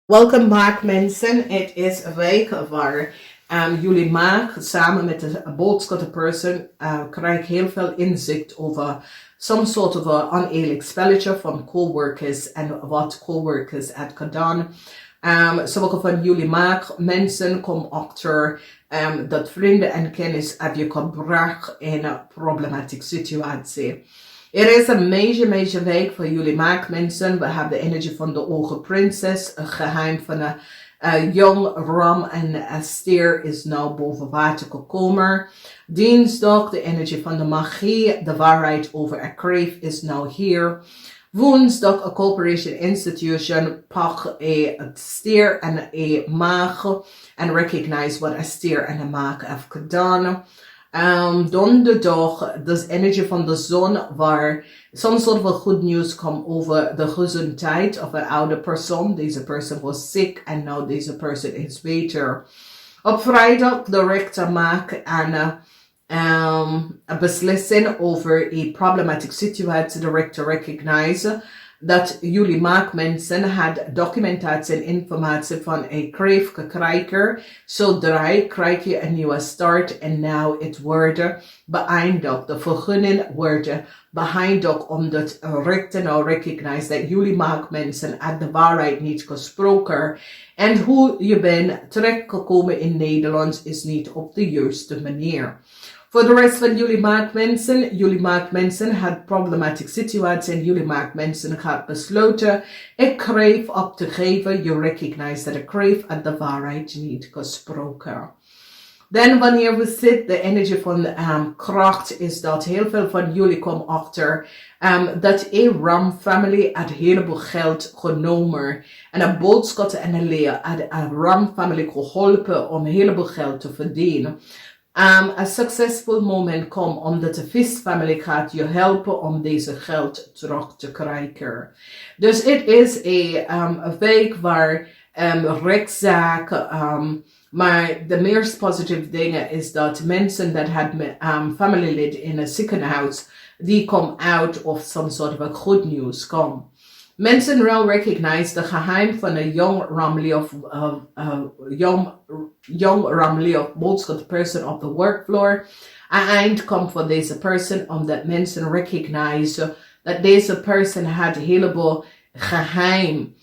Welkom back mensen. Het is een week waar jullie maag samen met de boodschapper person krijg heel veel inzicht over some sort of a oneerlijk spelletje van coworkers en wat coworkers had gedaan. Sommige van jullie maag mensen komen achter dat vrienden en kennis heb je gebracht in een problematieke situatie. Er is een major week voor jullie maakmensen. We hebben de energie van de ogen prinses, een geheim van een jong ram en stier is nou boven water gekomen. Dinsdag de energie van de magie, de waarheid over een kreef is nou hier. Woensdag, een corporation institution, pak een stier en een maag en recognize wat een stier en een maag heeft gedaan. Donderdag, dus energie van de zon, waar some sort of good news komt over de gezondheid of een oude persoon. Deze persoon was sick en now deze persoon is beter. Op vrijdag, de rechter maakt een beslissing over een problematische situatie. De rechter recognize dat jullie maakmensen had documentatie en informatie van een kreef gekregen. Zodra krijg je een nieuwe start en nou het wordt beëindigd. De vergunning wordt beëindigd omdat de rechter nou recognize dat jullie maakmensen had de waarheid niet gesproken. En hoe je bent terechtgekomen in Nederland is niet op de juiste manier. Voor de rest van jullie maakmensen had problematische situatie en jullie maakmensen gaat besloten een kreef op te geven. Je recognize dat de kreef had de waarheid niet gesproken. Dan wanneer we zitten, de energie van kracht is dat heel veel van jullie komen achter dat een Ram family had een heleboel geld genomen. En een boodschap en een leer had een Ram family geholpen om een heleboel geld te verdienen. Een succesvol moment komt omdat de Vis family gaat je helpen om deze geld terug te krijgen. Dus het is een week waar rechtszaken, maar de meest positieve dingen is dat mensen dat hebben familielid in een ziekenhuis, die komen out of some sort of a good news come. Mensen wel recognize de geheim van een young Ramli of boodschap person op de workfloor. Een eind komt voor deze person omdat mensen recognize dat deze person had een heleboel geheim.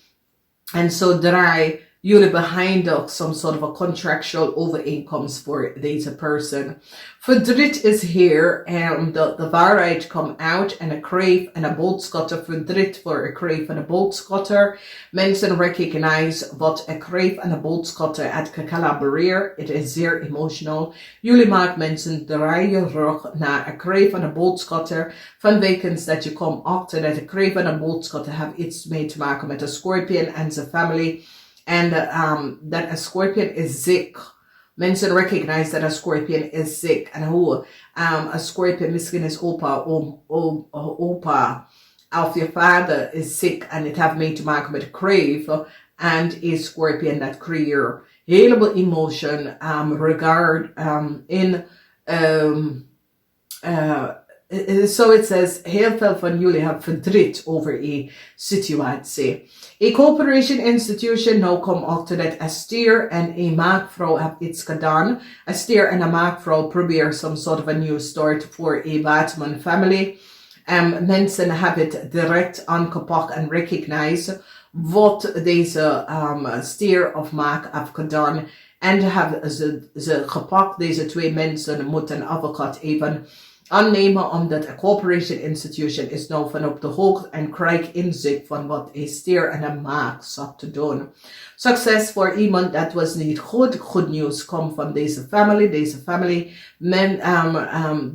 En zodra jullie beëindigen some sort of a contractual overeenkomst voor deze person. Verdriet is hier en de waarheid komt uit en een kreef en een boodschatter. Verdriet voor een kreef en een boodschatter. Mensen recognize wat een kreef en een boodschatter had gecollaboreerd. Het is zeer emotional. Jullie maken mensen draaien rug naar een kreef en een boodschatter. Vanwege dat je komt achter dat een kreef en een boodschatter hebben iets mee te maken met een scorpion en zijn family. En dat een scorpion is ziek. Mensen recognize dat een scorpion is ziek. En hoe een scorpion misschien is opa of je vader is ziek. En het heeft mee te maken met crave. En een scorpion dat creëert heleboel emotion regard in so it says, heel veel van jullie hebben verdriet over een situatie. A corporation institution nou komt achter dat een stier en een maagvrouw hebben iets gedaan. Een stier en een maagvrouw proberen some sort of a new start voor een Batman family. Mensen hebben het direct aangepakt en recognize wat deze stier of maag heeft gedaan. En hebben ze gepakt, deze twee mensen moeten een advocaat even aannemen omdat een corporation institution is nou van op de hoogte en krijgt inzicht van wat een stier en een maag zat te doen. Succes voor iemand dat was niet goed. Good news komt van deze family. Deze family,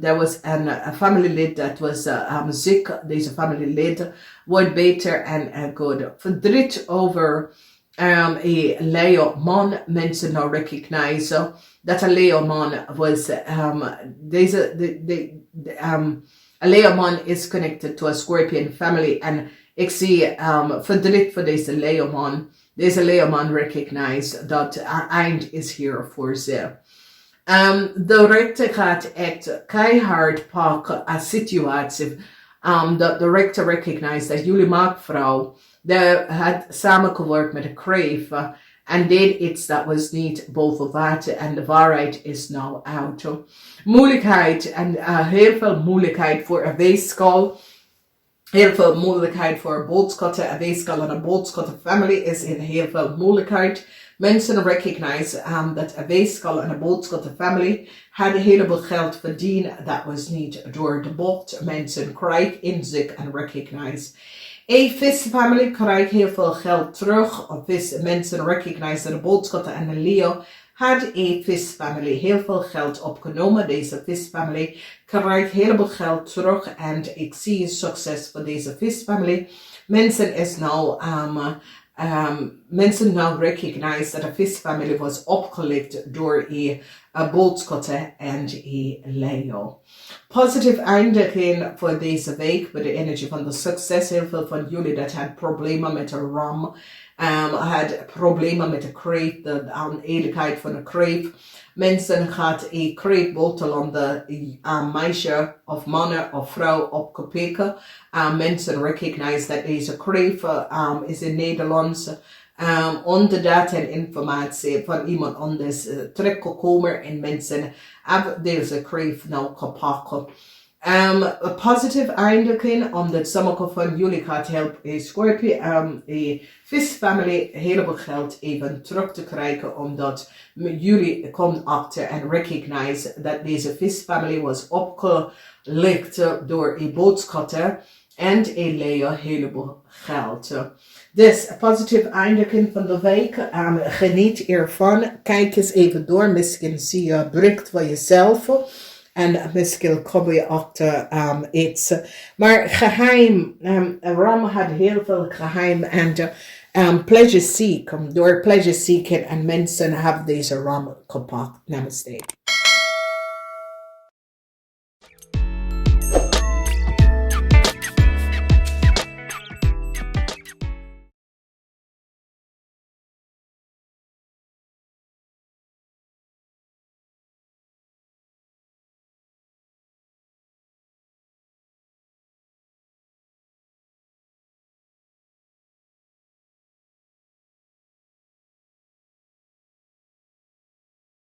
there was een familielid dat was ziek. Deze familielid wordt beter en goed. Verdriet over een Leo-man. Mensen nou recognize dat een Leo-man was, een Leo-man is connected to a Scorpion family. En ik zie verdriet voor deze Leo-man. Deze Leo-man recognize dat het eind is hier voor ze. De rechter gaat echt keihard pakken een situatie. Dat de rechter recognize dat jullie maakvrouw De had samengewerkt met de kreef en deed iets dat was niet boven water en de waarheid is nou uit. Moeilijkheid en heel veel moeilijkheid voor een weeskal. Heel veel moeilijkheid voor boodschatten. Een weeskal en een boodschatten family is in heel veel moeilijkheid. Mensen recognize dat een weeskal en een boodschatten family had een heleboel geld verdiend. Dat was niet door de bocht. Mensen krijgen inzicht en recognize. Een visfamilie krijgt heel veel geld terug. Mensen recognize de boodschatten en de Leo had een visfamilie heel veel geld opgenomen. Deze visfamilie krijgt heel veel geld terug en ik zie succes voor deze visfamilie. Mensen nou recognize dat de visfamilie was opgelicht door een boodschatten en een Leo. Positief eindigen voor deze week bij de energie van de succes. Heel veel van jullie dat had problemen met de ram. Had problemen met de kreef, de oneerlijkheid van de kreef. Mensen gaat een kreefboterham de meisje of mannen of vrouw opgepikken. Mensen recognize dat deze kreef is in Nederlands. Onder data en informatie van iemand anders teruggekomen en mensen hebben deze kreef nou gepakt. Positief eindigen, omdat sommige van jullie gaat helpen een Scorpio, een visfamilie helemaal geld even terug te krijgen, omdat jullie komen achter en recognize dat deze visfamilie was opgelicht door een boodschatter en een Leo heleboel geld. Dus positief eindigen van de week. Geniet ervan. Kijk eens even door. Misschien zie je bericht van jezelf. En misschien kom je achter iets. Maar geheim. Ram had heel veel geheim. En pleasure seek. Door pleasure seeken. En mensen hebben deze ram gepakt. Namaste.